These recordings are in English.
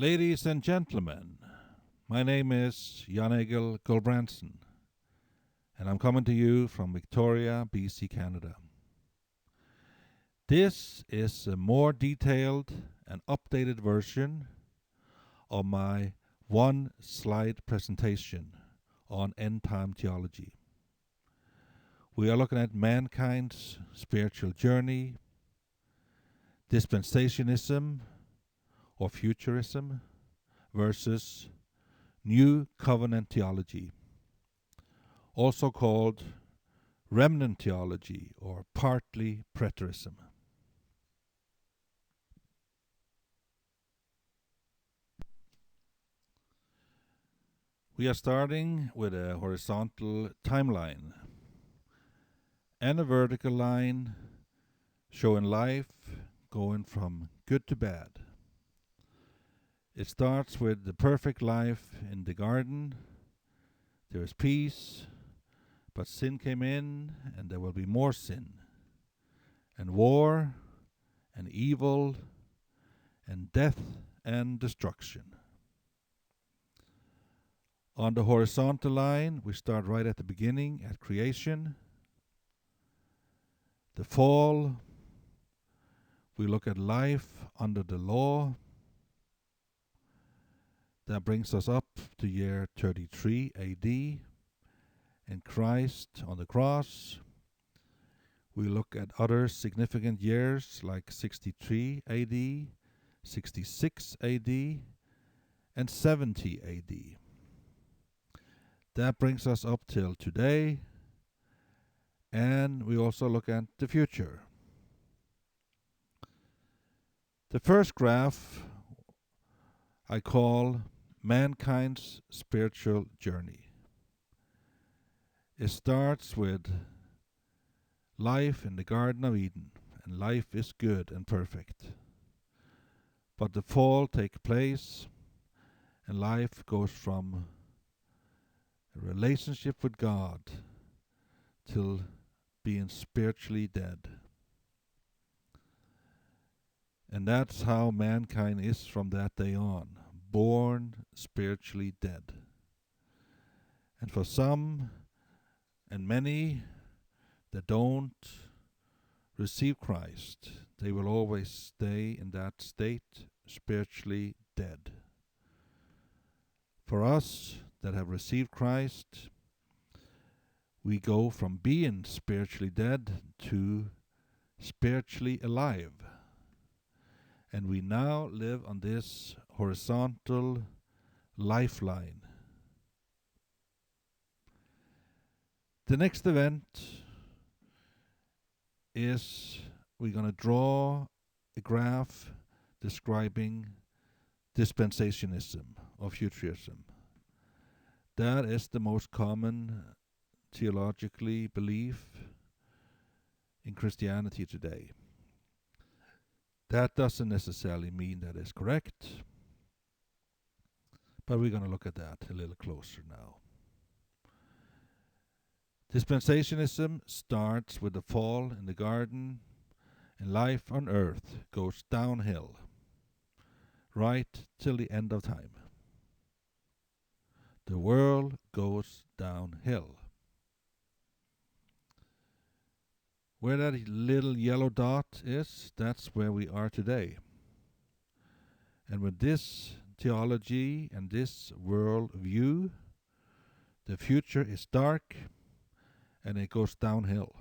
Ladies and gentlemen, my name is J.E.Gulbrandsen, and I'm coming to you from Victoria, BC, Canada. This is a more detailed and updated version of my one-slide presentation on end-time theology. We are looking at mankind's spiritual journey, dispensationism or futurism versus New Covenant theology, also called remnant theology or partly preterism. We are starting with a horizontal timeline and a vertical line showing life going from good to bad. It starts with the perfect life in the garden. There is peace, but sin came in, and there will be more sin, and war, and evil, and death, and destruction. On the horizontal line, we start right at the beginning, at creation. The fall, we look at life under the law. That brings us up to year 33 AD, and Christ on the cross. We look at other significant years like 63 AD, 66 AD, and 70 AD. That brings us up till today, and we also look at the future. The first graph I call mankind's spiritual journey. It starts with life in the Garden of Eden, and life is good and perfect. But the fall takes place, and life goes from a relationship with God till being spiritually dead. And that's how mankind is from that day on, born spiritually dead. And for some and many that don't receive Christ, they will always stay in that state, spiritually dead. For us that have received Christ, we go from being spiritually dead to spiritually alive. And we now live on this horizontal lifeline. The next event is we're going to draw a graph describing dispensationism or futurism. That is the most common theologically belief in Christianity today. That doesn't necessarily mean that is correct, but we're going to look at that a little closer now. Dispensationism starts with the fall in the garden, and life on earth goes downhill right till the end of time. The world goes downhill. Where that little yellow dot is, that's where we are today. And with this theology and this world view, the future is dark and it goes downhill.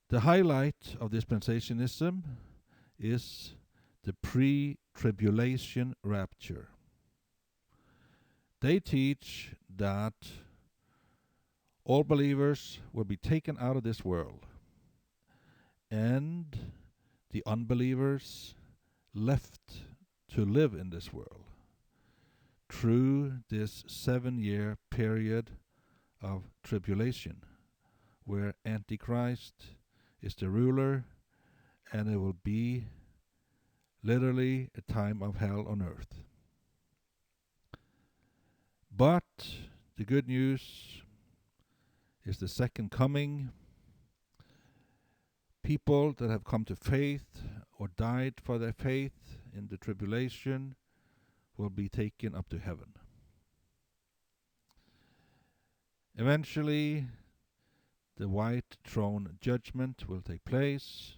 The highlight of dispensationism is the pre-tribulation rapture. They teach that all believers will be taken out of this world, and the unbelievers left to live in this world through this 7-year period of tribulation, where Antichrist is the ruler, and it will be literally a time of hell on earth. But the good news is the second coming. People that have come to faith or died for their faith in the tribulation will be taken up to heaven. Eventually, the white throne judgment will take place,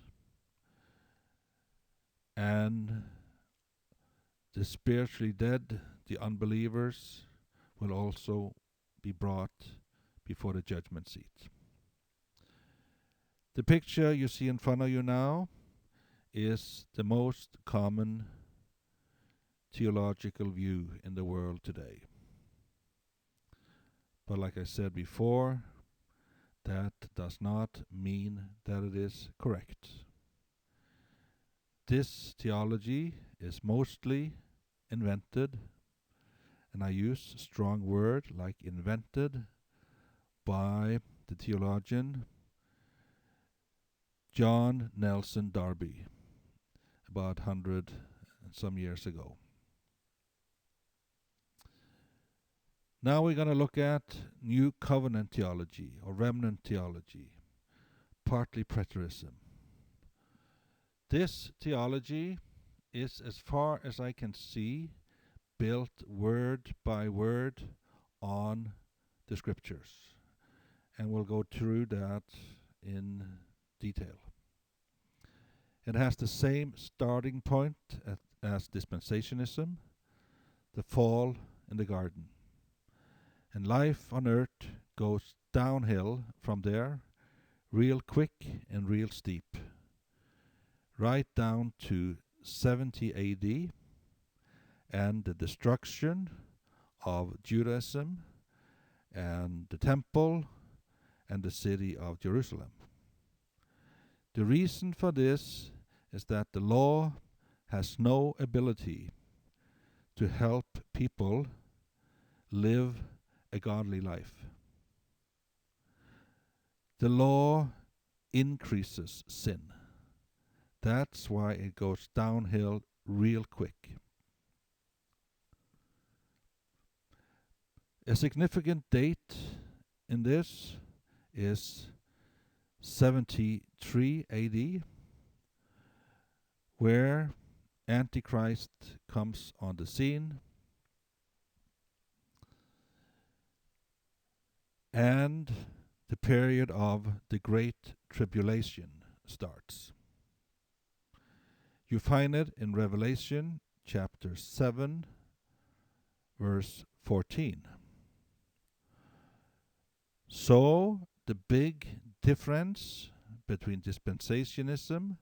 and the spiritually dead, the unbelievers, will also be brought before the judgment seat. The picture you see in front of you now is the most common theological view in the world today. But like I said before, that does not mean that it is correct. This theology is mostly invented, and I use a strong word like invented, by the theologian John Nelson Darby about 100 and some years ago. Now we're going to look at New Covenant theology or remnant theology, partly preterism. This theology is, as far as I can see, built word by word on the scriptures. And we'll go through that in detail. It has the same starting point as dispensationism, the fall in the garden. And life on earth goes downhill from there, real quick and real steep, right down to 70 AD and the destruction of Judaism and the temple and the city of Jerusalem. The reason for this is that the law has no ability to help people live a godly life. The law increases sin. That's why it goes downhill real quick. A significant date in this is 73 AD, where Antichrist comes on the scene, and the period of the Great Tribulation starts. You find it in Revelation chapter 7, verse 14. So, the big difference between dispensationism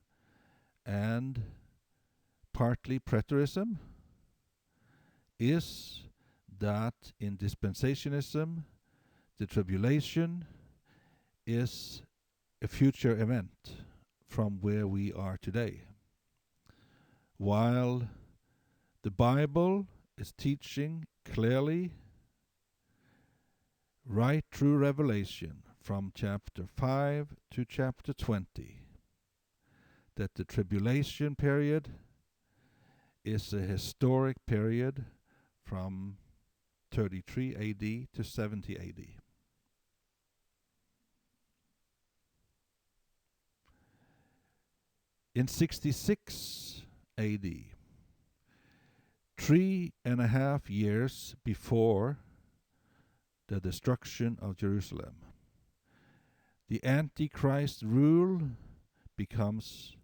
and partly preterism is that in dispensationism, the tribulation is a future event from where we are today, while the Bible is teaching clearly right through Revelation from chapter 5 to chapter 20 that the tribulation period is a historic period from 33 AD to 70 AD. In 66 AD, 3.5 years before the destruction of Jerusalem, the Antichrist rule becomes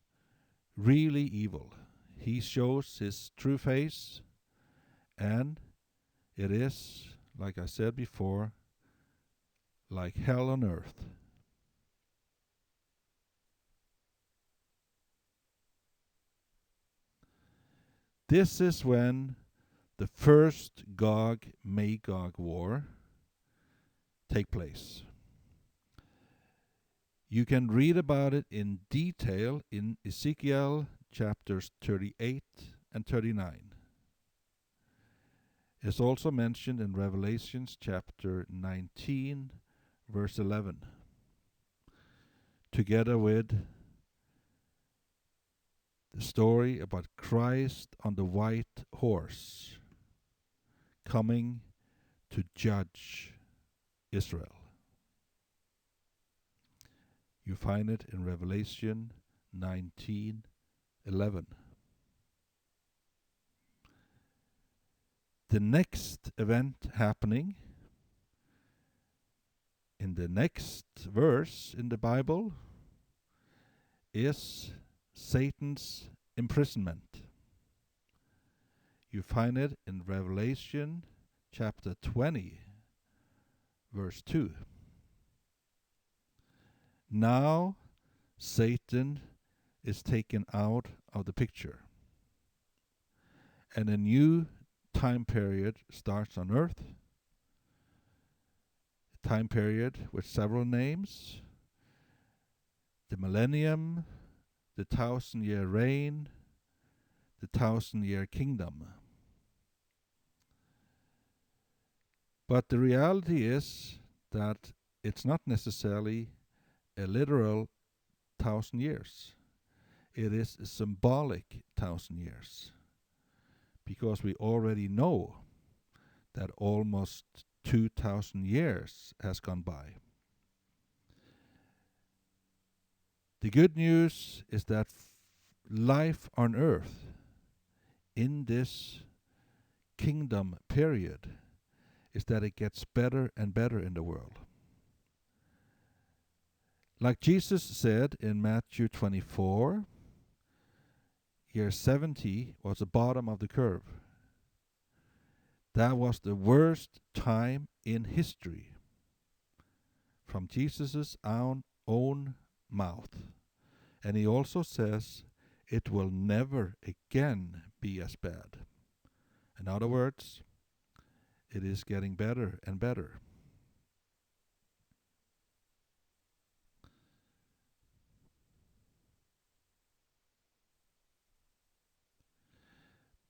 really evil. He shows his true face, and it is, like I said before, like hell on earth. This is when the first Gog-Magog war take place. You can read about it in detail in Ezekiel chapters 38 and 39. It's also mentioned in Revelations chapter 19, verse 11, together with the story about Christ on the white horse coming to judge Israel. You find it in Revelation 19 11. The next event happening in the next verse in the Bible is Satan's imprisonment. You find it in Revelation chapter 20, verse 2. Now Satan is taken out of the picture, and a new time period starts on earth, a time period with several names: the millennium, the 1,000-year reign, the 1,000-year kingdom. But the reality is that it's not necessarily a literal 1,000 years. It is a symbolic 1,000 years, because we already know that almost 2,000 years has gone by. The good news is that life on earth in this kingdom period is that it gets better and better in the world. Like Jesus said in Matthew 24, year 70 was the bottom of the curve. That was the worst time in history, from Jesus' own mouth. And he also says it will never again be as bad. In other words, it is getting better and better.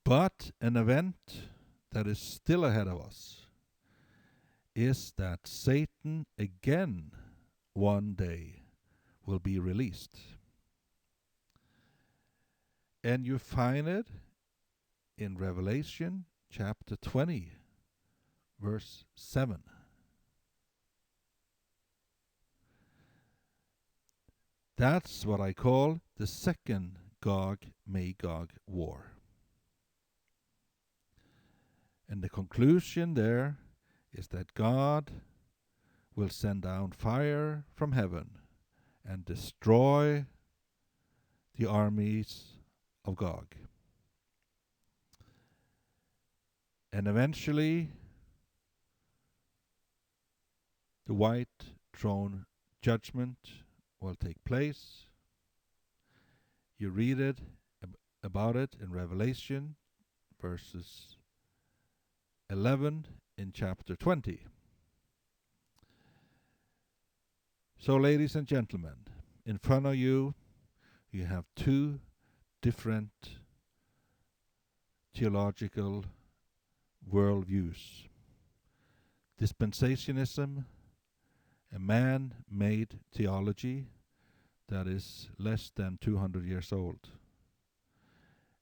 But an event that is still ahead of us is that Satan again one day will be released. And you find it in Revelation chapter 20, verse 7. That's what I call the second Gog-Magog war. And the conclusion there is that God will send down fire from heaven and destroy the armies of Gog. And eventually, the white throne judgment will take place. You read it about it in Revelation, verses 11 in chapter 20. So, ladies and gentlemen, in front of you, you have two different theological worldviews. Dispensationism, a man-made theology that is less than 200 years old.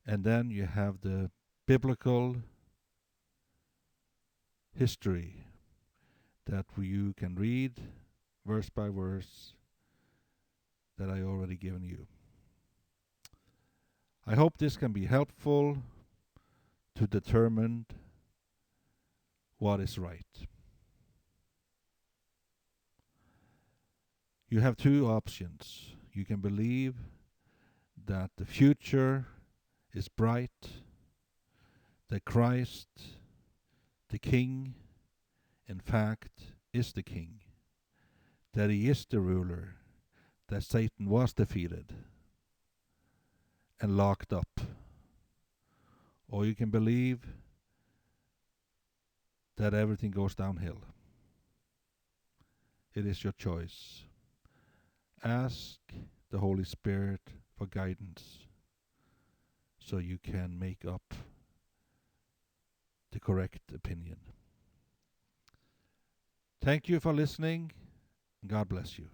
And then you have the biblical history that you can read verse by verse that I already given you. I hope this can be helpful to determine what is right. You have two options. You can believe that the future is bright, that Christ, the King, in fact, is the King, that he is the ruler, that Satan was defeated and locked up. Or you can believe that everything goes downhill. It is your choice. Ask the Holy Spirit for guidance so you can make up the correct opinion. Thank you for listening. God bless you.